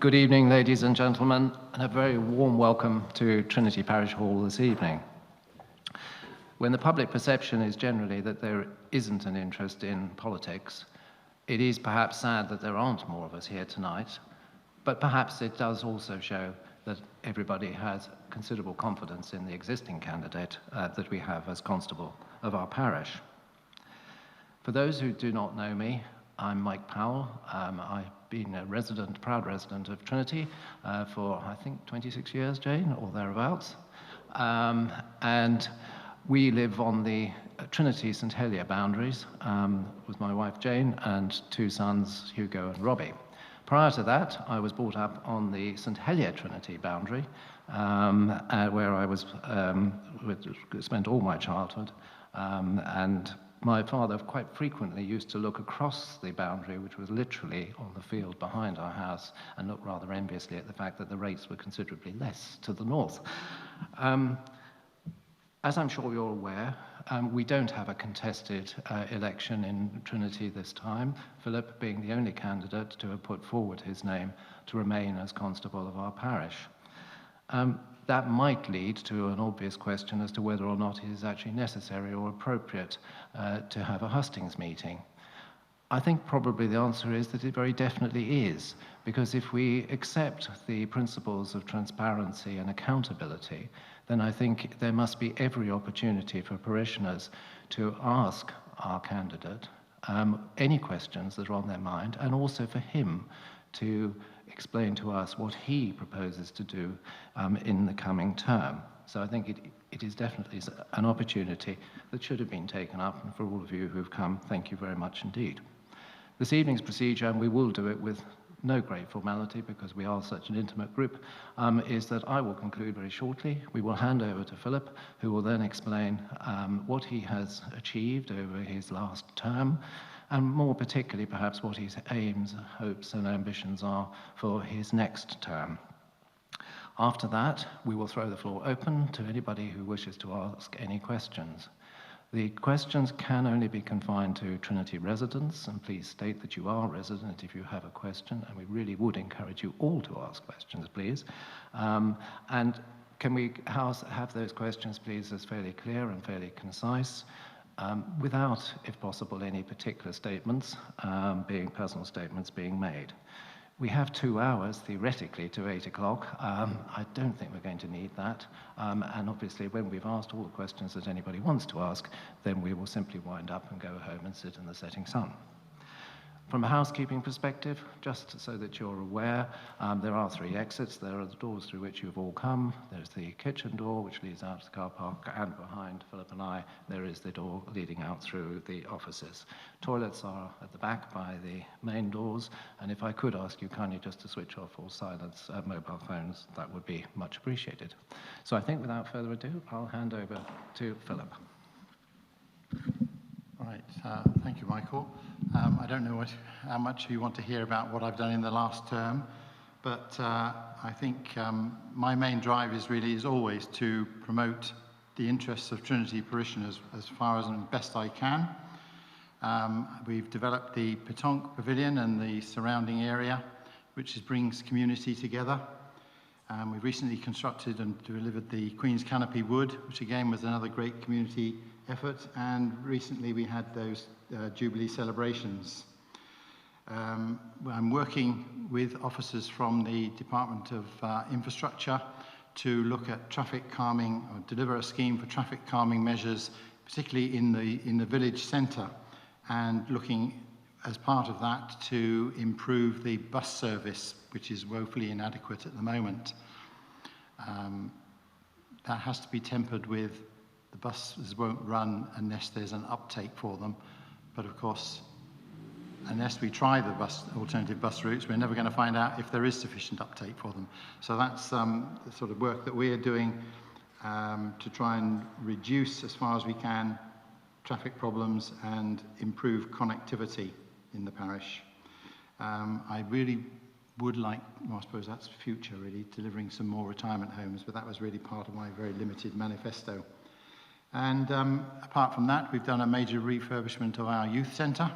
Good evening, ladies and gentlemen, and a very warm welcome to Trinity Parish Hall this evening. When the public perception is generally that there isn't an interest in politics, it is perhaps sad that there aren't more of us here tonight, but perhaps it does also show that everybody has considerable confidence in the existing candidate that we have as Constable of our parish. For those who do not know me, I'm Mike Powell. I've been a proud resident of Trinity for, I think, 26 years, Jane, or thereabouts. And we live on the Trinity St Helier boundaries with my wife Jane and two sons, Hugo and Robbie. Prior to that, I was brought up on the St Helier Trinity boundary, where I was spent all my childhood, and my father quite frequently used to look across the boundary, which was literally on the field behind our house, and look rather enviously at the fact that the rates were considerably less to the north. As I'm sure you're aware, we don't have a contested election in Trinity this time, Philip being the only candidate to have put forward his name to remain as Constable of our parish. That might lead to an obvious question as to whether or not it is actually necessary or appropriate to have a Hustings meeting. I think probably the answer is that it very definitely is, because if we accept the principles of transparency and accountability, then I think there must be every opportunity for parishioners to ask our candidate any questions that are on their mind, and also for him to explain to us what he proposes to do in the coming term. So I think it is definitely an opportunity that should have been taken up, and for all of you who've come, thank you very much indeed. This evening's procedure, and we will do it with no great formality because we are such an intimate group, is that I will conclude very shortly. We will hand over to Philip, who will then explain what he has achieved over his last term, and more particularly perhaps what his aims, hopes and ambitions are for his next term. After that, we will throw the floor open to anybody who wishes to ask any questions. The questions can only be confined to Trinity residents, and please state that you are a resident if you have a question, and we really would encourage you all to ask questions, please. And can we have those questions, please, as fairly clear and fairly concise, without, if possible, any particular statements, personal statements being made. We have 2 hours, theoretically, to 8 o'clock. I don't think we're going to need that. And obviously, when we've asked all the questions that anybody wants to ask, then we will simply wind up and go home and sit in the setting sun. From a housekeeping perspective, just so that you're aware, there are 3 exits. There are the doors through which you've all come. There's the kitchen door, which leads out to the car park, and behind Philip and I, there is the door leading out through the offices. Toilets are at the back by the main doors, and if I could ask you kindly just to switch off or silence mobile phones, that would be much appreciated. So I think without further ado, I'll hand over to Philip. All right, thank you, Michael. I don't know how much you want to hear about what I've done in the last term, but I think my main drive is always to promote the interests of Trinity parishioners as far as and best I can. We've developed the Petanque Pavilion and the surrounding area, which brings community together. We've recently constructed and delivered the Queen's Canopy Wood, which again was another great community effort, and recently we had those Jubilee celebrations. I'm working with officers from the Department of Infrastructure to look at traffic calming, or deliver a scheme for traffic calming measures, particularly in the village centre, and looking as part of that to improve the bus service, which is woefully inadequate at the moment. That has to be tempered with the buses won't run unless there's an uptake for them. But of course, unless we try the alternative bus routes, we're never going to find out if there is sufficient uptake for them. So that's the sort of work that we're doing to try and reduce, as far as we can, traffic problems and improve connectivity in the parish. I really would like, well, I suppose that's future really, delivering some more retirement homes, but that was really part of my very limited manifesto. And apart from that, we've done a major refurbishment of our youth centre,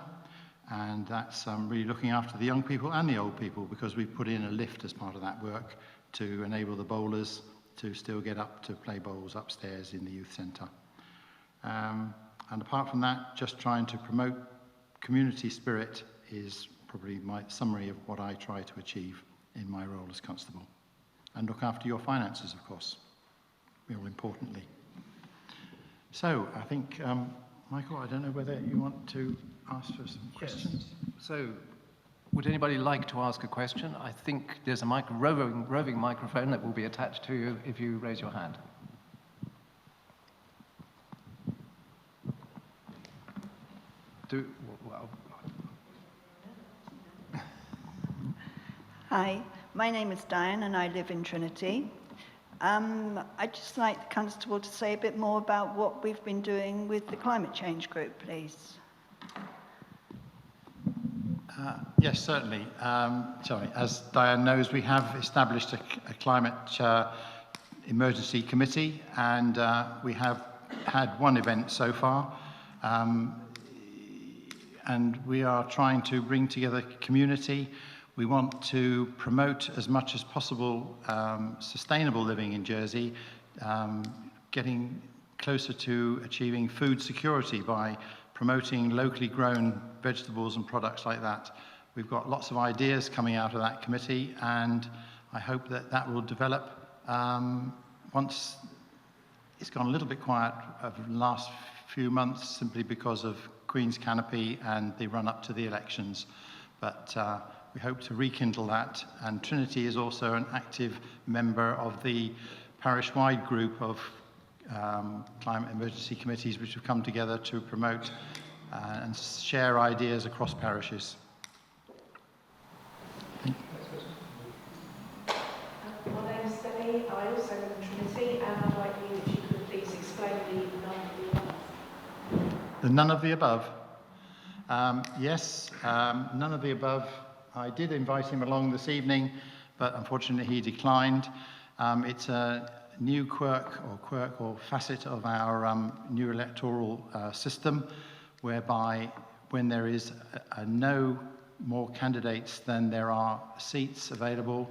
and that's really looking after the young people and the old people, because we've put in a lift as part of that work to enable the bowlers to still get up to play bowls upstairs in the youth centre. And apart from that, just trying to promote community spirit is probably my summary of what I try to achieve in my role as constable. And look after your finances, of course, real importantly. So I think, Michael, I don't know whether you want to ask for some questions. Yes. So, would anybody like to ask a question? I think there's a roving microphone that will be attached to you if you raise your hand. Well. Hi, my name is Diane and I live in Trinity. I'd just like the Constable to say a bit more about what we've been doing with the climate change group, please. Yes, certainly. As Diane knows, we have established a climate emergency committee, and we have had one event so far. And we are trying to bring together community. We want to promote as much as possible sustainable living in Jersey, getting closer to achieving food security by promoting locally grown vegetables and products like that. We've got lots of ideas coming out of that committee, and I hope that that will develop once it's gone a little bit quiet over the last few months simply because of Queen's Canopy and the run-up to the elections. But we hope to rekindle that, and Trinity is also an active member of the parish-wide group of climate emergency committees which have come together to promote and share ideas across parishes. My name is Debbie. I also live in Trinity, and I'd like you, if you could please explain the none of the above. The none of the above? Yes, none of the above. I did invite him along this evening, but unfortunately he declined. It's a new quirk or facet of our new electoral system, whereby when there is no more candidates than there are seats available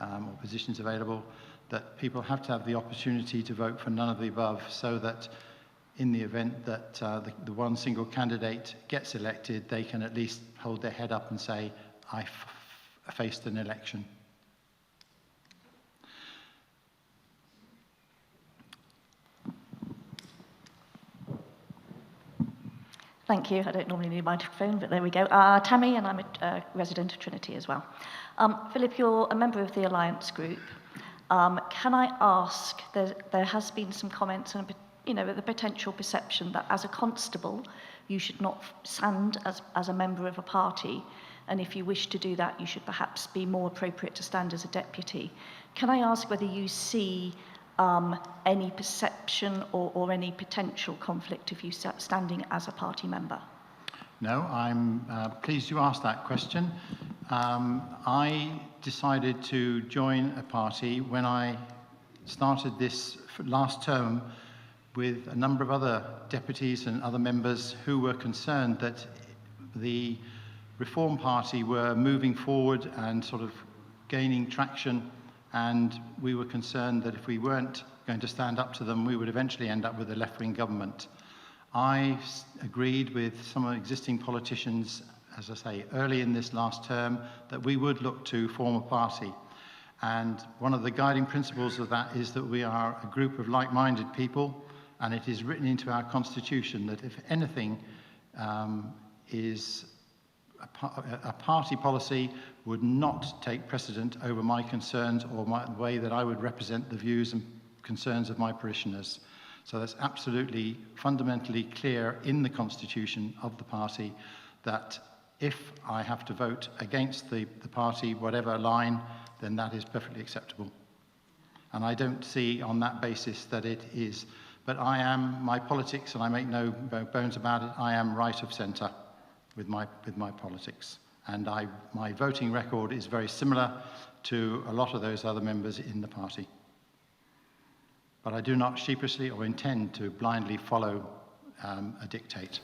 or positions available, that people have to have the opportunity to vote for none of the above, so that in the event that the one single candidate gets elected, they can at least hold their head up and say, I faced an election. Thank you. I don't normally need a microphone, but there we go. Tammy, and I'm a resident of Trinity as well. Philip, you're a member of the Alliance Group. Can I ask, there has been some comments and the potential perception that as a constable, you should not stand as a member of a party, and if you wish to do that, you should perhaps be more appropriate to stand as a deputy. Can I ask whether you see any perception or any potential conflict of you standing as a party member? No, I'm pleased you asked that question. I decided to join a party when I started this last term with a number of other deputies and other members who were concerned that the Reform Party were moving forward and sort of gaining traction, and we were concerned that if we weren't going to stand up to them, we would eventually end up with a left-wing government. I agreed with some existing politicians, as I say, early in this last term, that we would look to form a party. And one of the guiding principles of that is that we are a group of like-minded people, and it is written into our constitution that if anything is a party policy would not take precedent over my concerns or the way that I would represent the views and concerns of my parishioners. So that's absolutely fundamentally clear in the constitution of the party that if I have to vote against the party, whatever line, then that is perfectly acceptable. And I don't see on that basis that it is. But I am, my politics, and I make no bones about it, I am right of centre with my politics. And my voting record is very similar to a lot of those other members in the party. But I do not sheepishly or intend to blindly follow a dictate.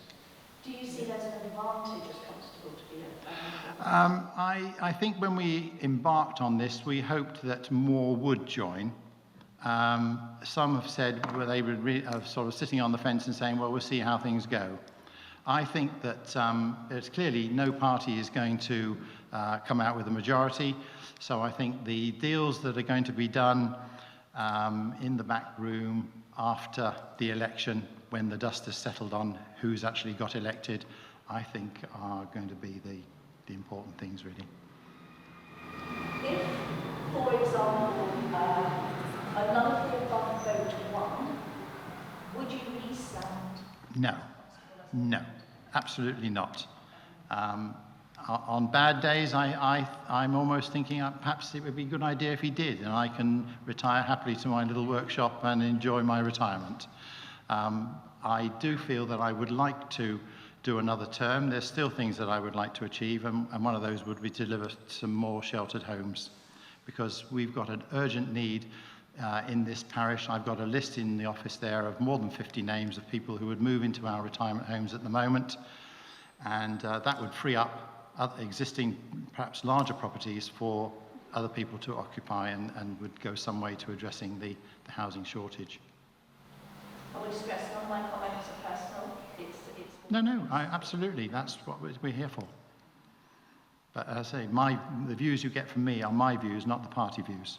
Do you see that as an advantage as Constable to be a I think when we embarked on this, we hoped that more would join. Some have said, well, they were sort of sitting on the fence and saying, well, we'll see how things go. I think that it's clearly no party is going to come out with a majority. So I think the deals that are going to be done in the back room after the election, when the dust has settled on who's actually got elected, I think are going to be the important things, really. If, for example, another thing above Vote.je, would you resound? No, absolutely not. On bad days, I'm almost thinking perhaps it would be a good idea if he did, and I can retire happily to my little workshop and enjoy my retirement. I do feel that I would like to do another term. There's still things that I would like to achieve, and one of those would be to deliver some more sheltered homes, because we've got an urgent need in this parish. I've got a list in the office there of more than 50 names of people who would move into our retirement homes at the moment, and that would free up existing, perhaps larger properties for other people to occupy, and would go some way to addressing the housing shortage. I would stress none of my comments are personal. It's No, absolutely. That's what we're here for. But as I say, the views you get from me are my views, not the party views.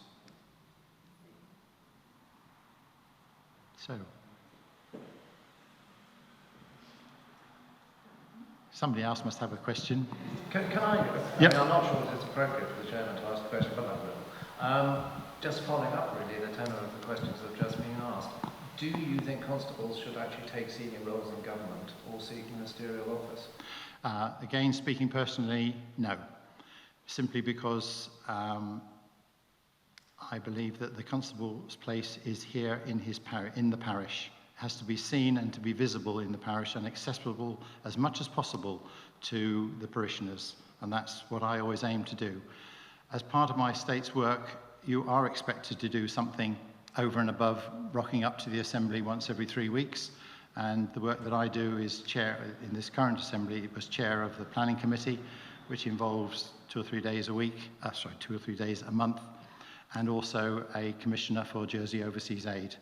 So, somebody else must have a question. Can I? Yep. I mean, I'm not sure that it's appropriate for the chairman to ask a question, but I will. Just following up, really, the tenor of the questions that have just been asked. Do you think constables should actually take senior roles in government or seek ministerial office? Again, speaking personally, no. Simply because I believe that the constable's place is here in the parish. It has to be seen and to be visible in the parish and accessible as much as possible to the parishioners. And that's what I always aim to do. As part of my estate's work, you are expected to do something over and above rocking up to the assembly once every 3 weeks. And the work that I do is chair, in this current assembly, it was chair of the planning committee, which involves 2 or 3 days a week, 2 or 3 days a month, and also a commissioner for Jersey Overseas Aid.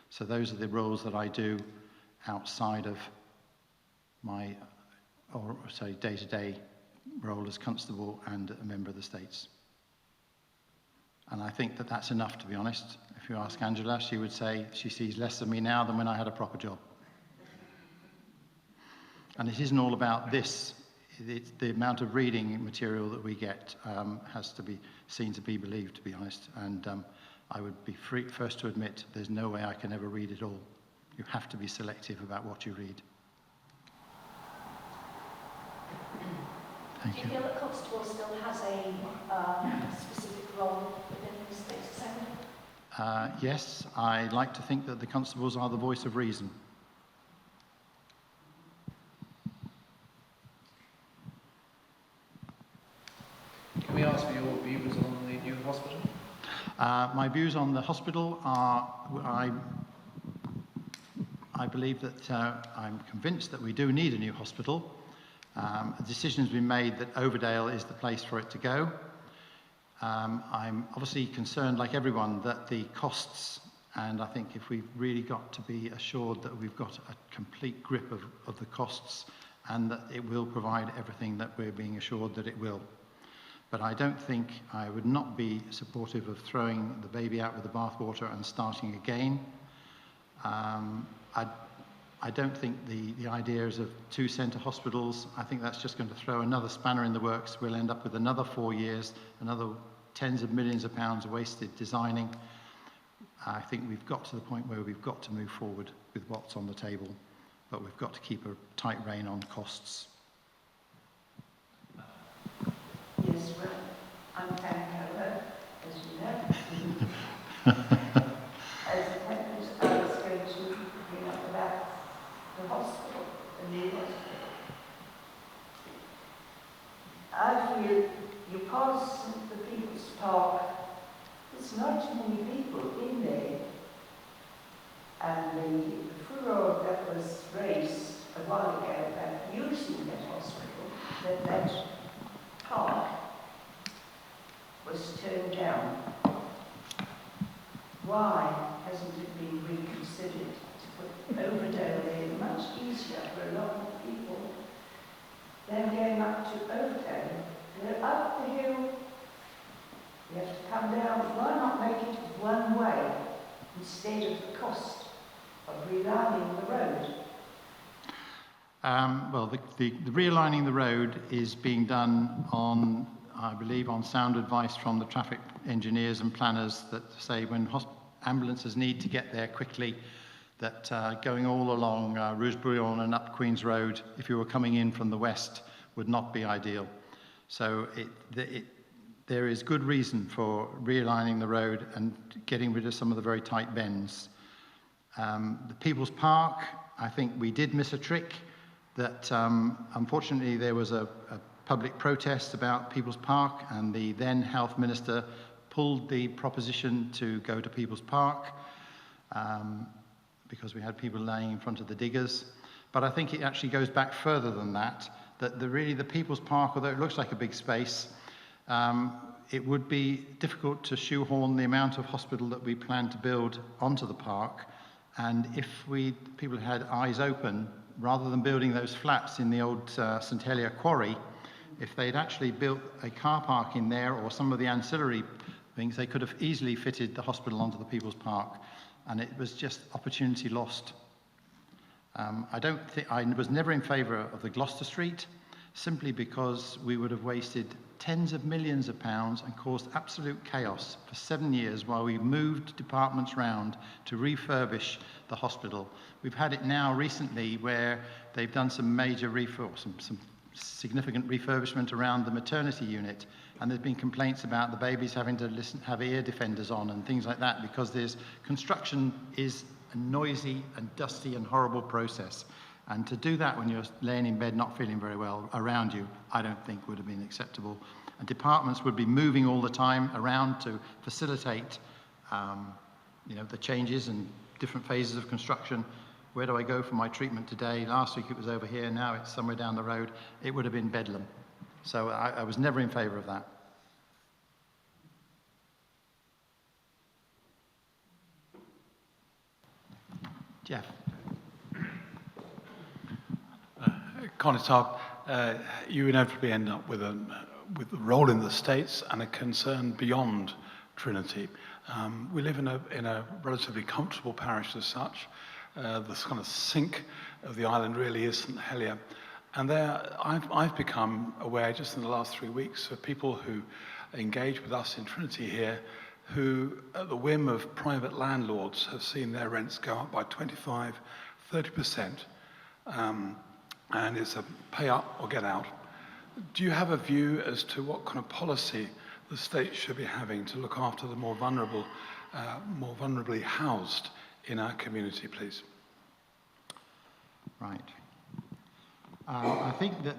So those are the roles that I do outside of my, or say, day-to-day role as constable and a member of the States. And I think that that's enough, to be honest. If you ask Angela, she would say she sees less of me now than when I had a proper job. And it isn't all about this. The amount of reading material that we get has to be seen to be believed, to be honest. And I would be first to admit there's no way I can ever read it all. You have to be selective about what you read. Thank you. Do you feel that Constable still has a specific role within the State's Assembly? Yes, I like to think that the constables are the voice of reason. Can we ask for your views on the new hospital? My views on the hospital are, I believe that I'm convinced that we do need a new hospital. A decision has been made that Overdale is the place for it to go. I'm obviously concerned, like everyone, that the costs, and I think if we've really got to be assured that we've got a complete grip of the costs and that it will provide everything that we're being assured that it will. But I don't think, I would not be supportive of throwing the baby out with the bathwater and starting again. I don't think the ideas of 2 centre hospitals, I think that's just going to throw another spanner in the works. We'll end up with another 4 years, another tens of millions of pounds wasted designing. I think we've got to the point where we've got to move forward with what's on the table, but we've got to keep a tight rein on costs. Yes, well, I'm Karen Cover, as you know. As I was going to bring up about the hospital, the new hospital. I feel you pass the People's Park, there's not many people in there. And the furore that was raised a while ago about that park was turned down. Why hasn't it been reconsidered to put Overdale in? Much easier for a lot more people than going up to Overdale. They're up the hill, you have to come down. Why not make it one way instead of the cost of realigning the road? Well, the realigning the road is being done on, I believe, on sound advice from the traffic engineers and planners that say when ambulances need to get there quickly, that going all along Rouge-Bouillon and up Queen's Road, if you were coming in from the west, would not be ideal. So there is good reason for realigning the road and getting rid of some of the very tight bends. The People's Park, I think we did miss a trick that unfortunately there was a public protest about People's Park, and the then health minister pulled the proposition to go to People's Park because we had people laying in front of the diggers. But I think it actually goes back further than that, that really the People's Park, although it looks like a big space, it would be difficult to shoehorn the amount of hospital that we plan to build onto the park. And if people had eyes open, rather than building those flats in the old St Helier quarry, if they'd actually built a car park in there or some of the ancillary things, they could have easily fitted the hospital onto the People's Park. And it was just opportunity lost. I was never in favour of the Gloucester Street, simply because we would have wasted tens of millions of pounds and caused absolute chaos for 7 years while we moved departments round to refurbish the hospital. We've had it now recently where they've done some major some significant refurbishment around the maternity unit, and there's been complaints about the babies having to have ear defenders on and things like that, because construction is a noisy and dusty and horrible process. And to do that when you're laying in bed not feeling very well around you, I don't think would have been acceptable. And departments would be moving all the time around to facilitate the changes and different phases of construction. Where do I go for my treatment today? Last week it was over here, now it's somewhere down the road. It would have been bedlam. So I was never in favour of that. Jeff. Connétable, you inevitably end up with a role in the States and a concern beyond Trinity. We live in a relatively comfortable parish as such. The kind of sink of the island really is St Helier. And there, I've become aware just in the last 3 weeks of people who engage with us in Trinity here, who at the whim of private landlords have seen their rents go up by 25, 30%. And it's a pay up or get out. Do you have a view as to what kind of policy the state should be having to look after the more vulnerable, more vulnerably housed in our community, please? Right. I think that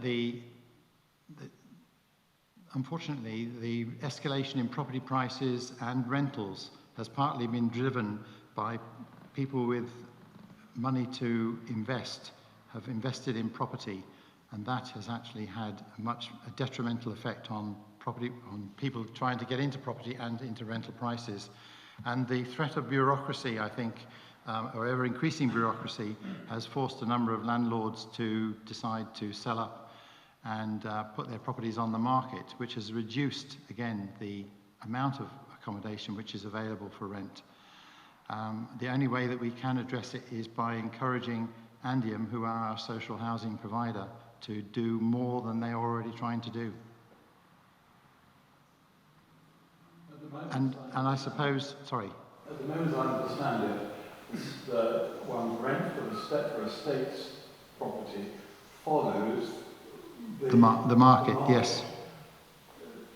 unfortunately, the escalation in property prices and rentals has partly been driven by people with money to invest, have invested in property, and that has actually had a detrimental effect on people trying to get into property and into rental prices. And the threat of bureaucracy, I think, or ever-increasing bureaucracy, has forced a number of landlords to decide to sell up and put their properties on the market, which has reduced, again, the amount of accommodation which is available for rent. The only way that we can address it is by encouraging Andium, who are our social housing provider, to do more than they're already trying to do. And I suppose, sorry. At the moment, I understand it, that one rent for a state's property follows the market, yes.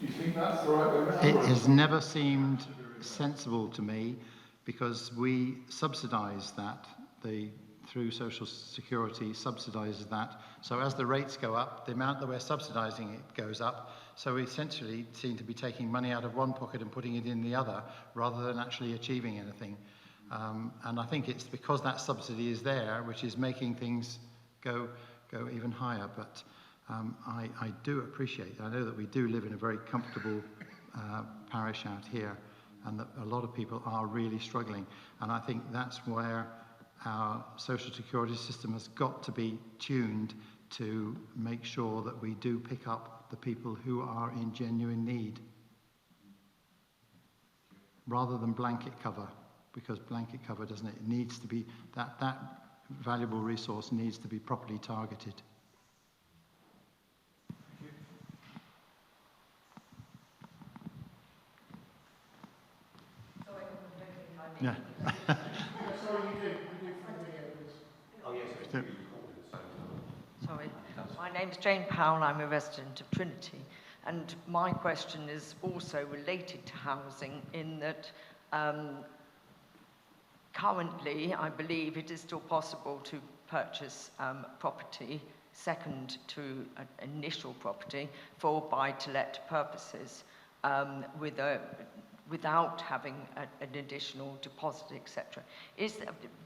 Do you think that's the right way around? It has never seemed sensible to me, because we subsidise that, through Social Security subsidises that. So as the rates go up, the amount that we're subsidising it goes up. So we essentially seem to be taking money out of one pocket and putting it in the other, rather than actually achieving anything. And I think it's because that subsidy is there, which is making things go even higher. But I do appreciate, I know that we do live in a very comfortable parish out here, and that a lot of people are really struggling. And I think that's where our social security system has got to be tuned to make sure that we do pick up the people who are in genuine need, rather than blanket cover, because blanket cover doesn't, it needs to be, that valuable resource needs to be properly targeted. Yeah. Sorry, my name's Jane Powell, I'm a resident of Trinity, and my question is also related to housing in that currently I believe it is still possible to purchase property second to an initial property for buy-to-let purposes without having an additional deposit, etc. Is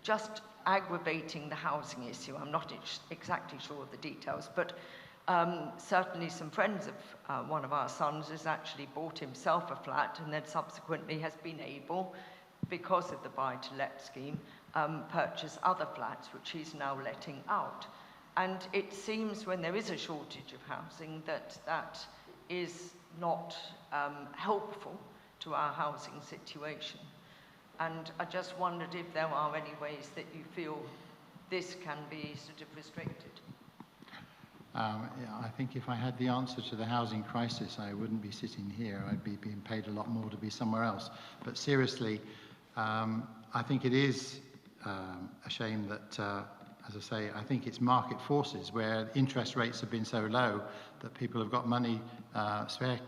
just aggravating the housing issue. I'm not exactly sure of the details, but certainly some friends of one of our sons has actually bought himself a flat and then subsequently has been able, because of the buy-to-let scheme, purchase other flats which he's now letting out. And it seems when there is a shortage of housing that is not helpful to our housing situation. And I just wondered if there are any ways that you feel this can be sort of restricted. Yeah, I think if I had the answer to the housing crisis, I wouldn't be sitting here. I'd be being paid a lot more to be somewhere else. But seriously, I think it is a shame that, as I say, I think it's market forces where interest rates have been so low that people have got money, spare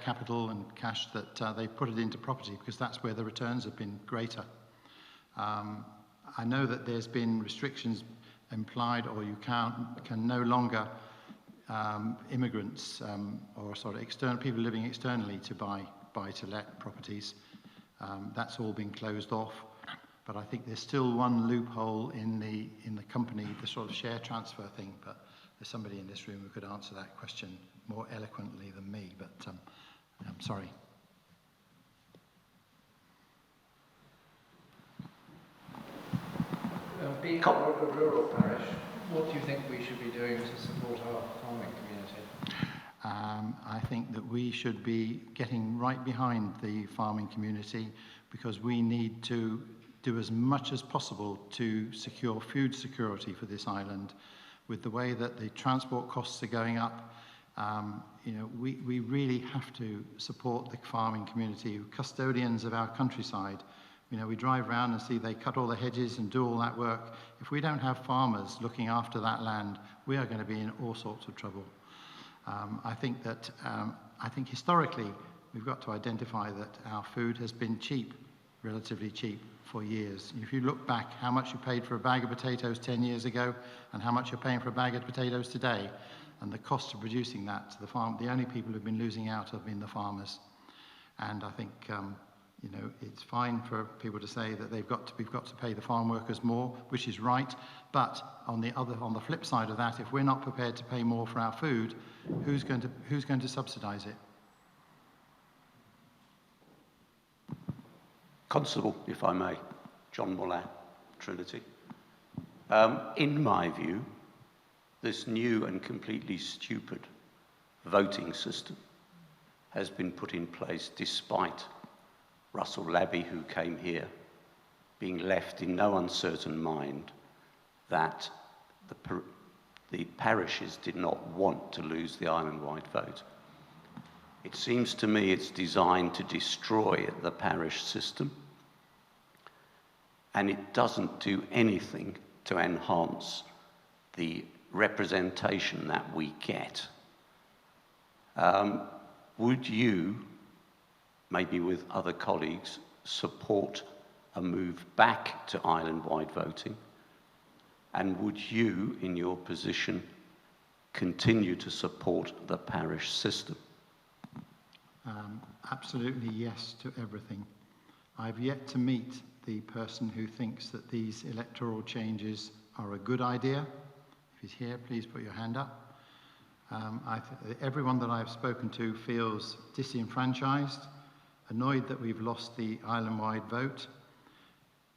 capital and cash that they put it into property because that's where the returns have been greater. I know that there's been restrictions implied, or you can no longer immigrants or sort of external people living externally to buy-to-let properties. That's all been closed off. But I think there's still one loophole in the company, the sort of share transfer thing. But there's somebody in this room who could answer that question more eloquently than me. But I'm sorry. Being a rural parish, what do you think we should be doing to support our farming community? I think that we should be getting right behind the farming community because we need to do as much as possible to secure food security for this island. With the way that the transport costs are going up, we really have to support the farming community, custodians of our countryside. We drive around and see they cut all the hedges and do all that work. If we don't have farmers looking after that land, we are going to be in all sorts of trouble. I think historically, we've got to identify that our food has been cheap, relatively cheap, for years. If you look back how much you paid for a bag of potatoes 10 years ago and how much you're paying for a bag of potatoes today, and the cost of producing that to the farm, the only people who've been losing out have been the farmers. And I think it's fine for people to say that we've got to pay the farm workers more, which is right. But on the flip side of that, if we're not prepared to pay more for our food, who's going to subsidise it? Constable, if I may, John Muller, Trinity. In my view, this new and completely stupid voting system has been put in place despite Russell Labby, who came here, being left in no uncertain mind that the parishes did not want to lose the island-wide vote. It seems to me it's designed to destroy the parish system, and it doesn't do anything to enhance the representation that we get. Would you, maybe with other colleagues, support a move back to island-wide voting? And would you, in your position, continue to support the parish system? Absolutely yes to everything. I've yet to meet the person who thinks that these electoral changes are a good idea. If he's here, please put your hand up. Everyone that I've spoken to feels disenfranchised, annoyed that we've lost the island-wide vote.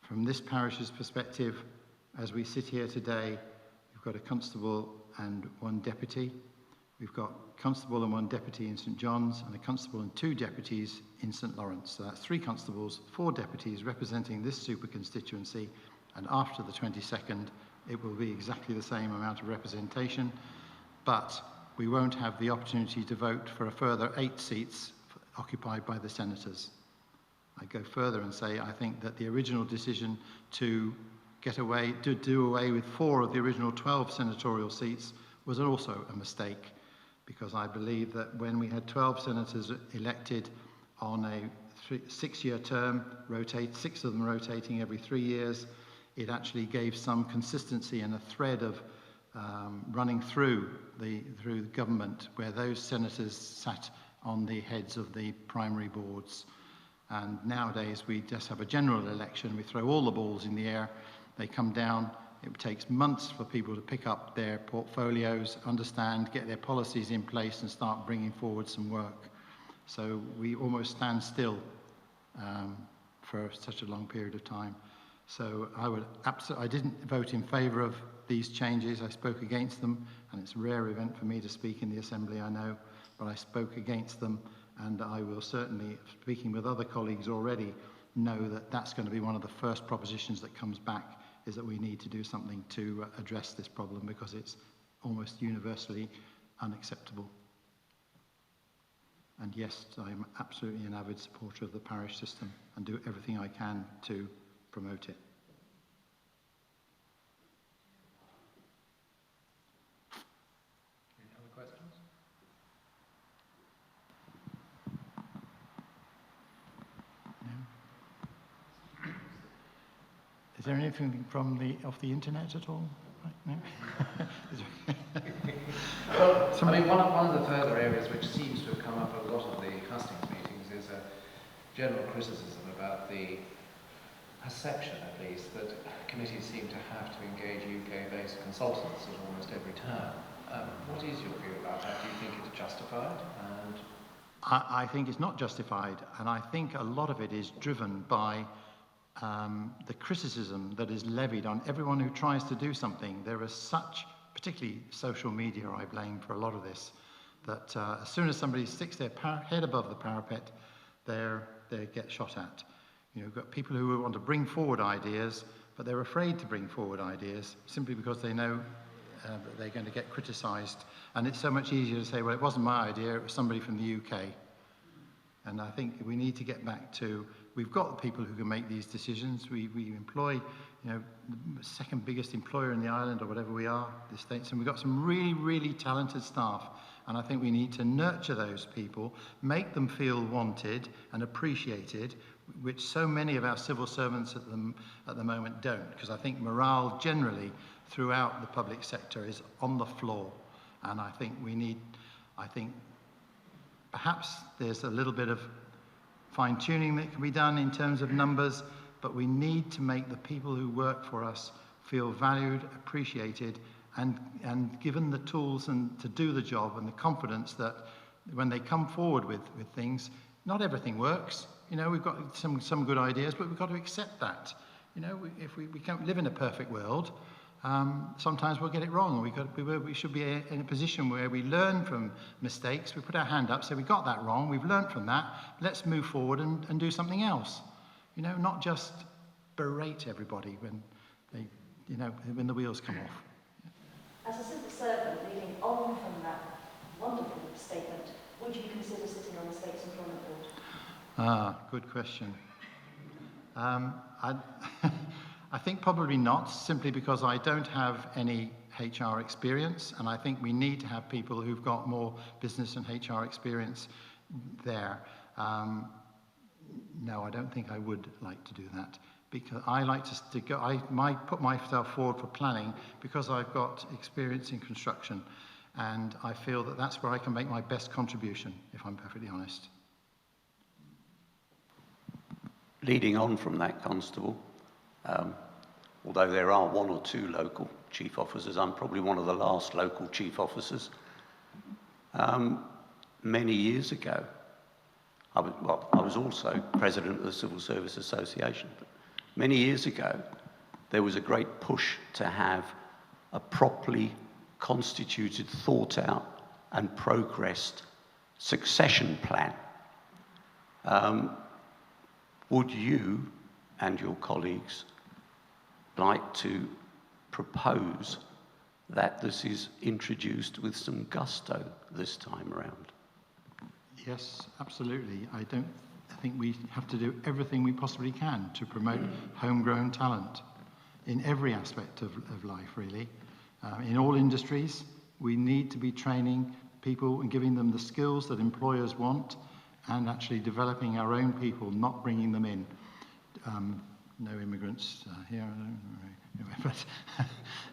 From this parish's perspective, as we sit here today, we've got a constable and one deputy. We've got constable and one deputy in St John's and a constable and 2 deputies in St Lawrence. So that's 3 constables, 4 deputies representing this super constituency, and after the 22nd it will be exactly the same amount of representation, but we won't have the opportunity to vote for a further 8 seats occupied by the senators. I go further and say I think that the original decision to do away with 4 of the original 12 senatorial seats was also a mistake, because I believe that when we had 12 senators elected on a 6-year term, 6 of them rotating every 3 years, it actually gave some consistency and a thread of running through the government, where those senators sat on the heads of the primary boards. And nowadays we just have a general election, we throw all the balls in the air, they come down. It takes months for people to pick up their portfolios, understand, get their policies in place and start bringing forward some work. So we almost stand still for such a long period of time. So I didn't vote in favour of these changes. I spoke against them, and it's a rare event for me to speak in the Assembly, I know, but I spoke against them, and I will certainly, speaking with other colleagues already, know that that's going to be one of the first propositions that comes back, is that we need to do something to address this problem, because it's almost universally unacceptable. And yes, I'm absolutely an avid supporter of the parish system and do everything I can to promote it. Any other questions? No? Is there anything off the internet at all? Right, no? Well, I mean, one of the further areas which seems to have come up at a lot of the Hustings meetings is a general criticism about the perception, at least, that committees seem to have to engage UK-based consultants at almost every turn. What is your view about that? Do you think it's justified? And I think it's not justified, and I think a lot of it is driven by the criticism that is levied on everyone who tries to do something. There is such, particularly social media, I blame for a lot of this, that as soon as somebody sticks their head above the parapet, they get shot at. You know, we've got people who want to bring forward ideas, but they're afraid to bring forward ideas simply because they know that they're going to get criticised. And it's so much easier to say, well, it wasn't my idea, it was somebody from the UK. And I think we need to get back to, we've got the people who can make these decisions. We employ, you know, the second biggest employer in the island, or whatever we are, the States, and we've got some really, really talented staff. And I think we need to nurture those people, make them feel wanted and appreciated, which so many of our civil servants at the moment don't, because I think morale generally throughout the public sector is on the floor. And I think perhaps there's a little bit of fine-tuning that can be done in terms of numbers, but we need to make the people who work for us feel valued, appreciated, and given the tools and to do the job, and the confidence that when they come forward with things, not everything works. You know, we've got some good ideas, but we've got to accept that. You know, if we can't live in a perfect world, sometimes we'll get it wrong. We should be in a position where we learn from mistakes. We put our hand up, say we got that wrong, we've learned from that, let's move forward and do something else. You know, not just berate everybody when the wheels come off. As a civil servant, leading on from that wonderful statement, would you consider sitting on the State's Employment Board? Good question. I think probably not, simply because I don't have any HR experience, and I think we need to have people who've got more business and HR experience there. No, I don't think I would like to do that, because I like to go. I might put myself forward for planning because I've got experience in construction, and I feel that that's where I can make my best contribution, if I'm perfectly honest. Leading on from that, Constable, although there are 1 or 2 local chief officers, I'm probably one of the last local chief officers. Many years ago, I was also president of the Civil Service Association, but many years ago, there was a great push to have a properly constituted, thought out and progressed succession plan. Would you and your colleagues like to propose that this is introduced with some gusto this time around? Yes, absolutely. I think we have to do everything we possibly can to promote homegrown talent in every aspect of life, really. In all industries, we need to be training people and giving them the skills that employers want, and actually developing our own people, not bringing them in. No immigrants here. But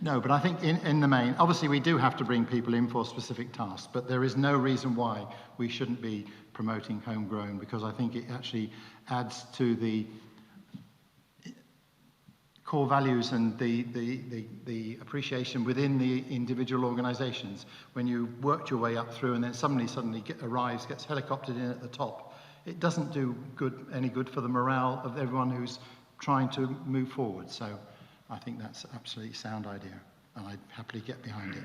no, but I think in the main, obviously we do have to bring people in for specific tasks, but there is no reason why we shouldn't be promoting homegrown, because I think it actually adds to the core values and the appreciation within the individual organisations. When you worked your way up through and then suddenly arrives, gets helicoptered in at the top, it doesn't do any good for the morale of everyone who's trying to move forward. So I think that's an absolutely sound idea, and I'd happily get behind it.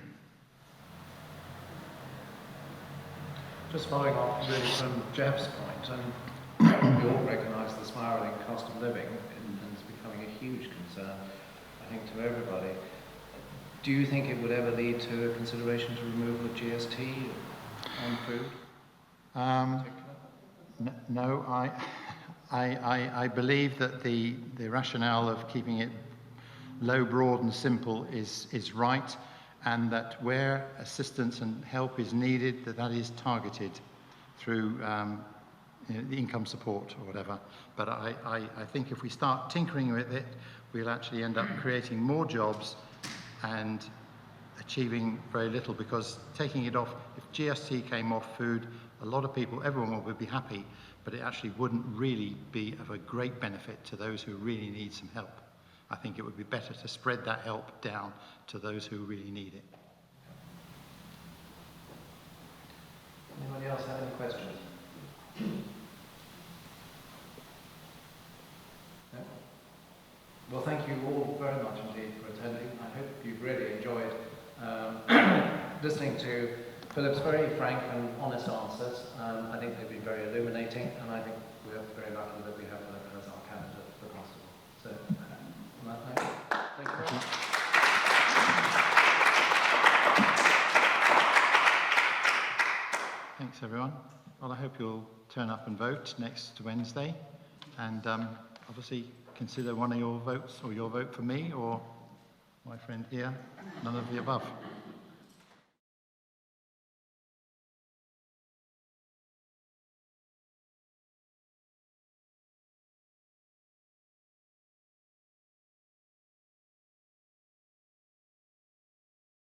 Just following on really from Jeff's point, and we all recognise the spiralling cost of living and it's becoming a huge concern, I think, to everybody. Do you think it would ever lead to a consideration to removal of GST on food? No, I believe that the rationale of keeping it low, broad and simple is right, and that where assistance and help is needed, that is targeted through the income support or whatever. But I think if we start tinkering with it, we'll actually end up creating more jobs and achieving very little, because taking it off, if GST came off food, a lot of people, everyone would be happy, but it actually wouldn't really be of a great benefit to those who really need some help. I think it would be better to spread that help down to those who really need it. Anybody else have any questions? No? Well, thank you all very much indeed for attending. I hope you've really enjoyed listening to Philip's very frank and honest answers. I think they've been very illuminating, and I think we're very lucky that we have Philip as our candidate for Constable. So, on that note, thank you very much. Thanks, everyone. Well, I hope you'll turn up and vote next Wednesday, and obviously consider one of your votes, or your vote for me, or my friend here, none of the above.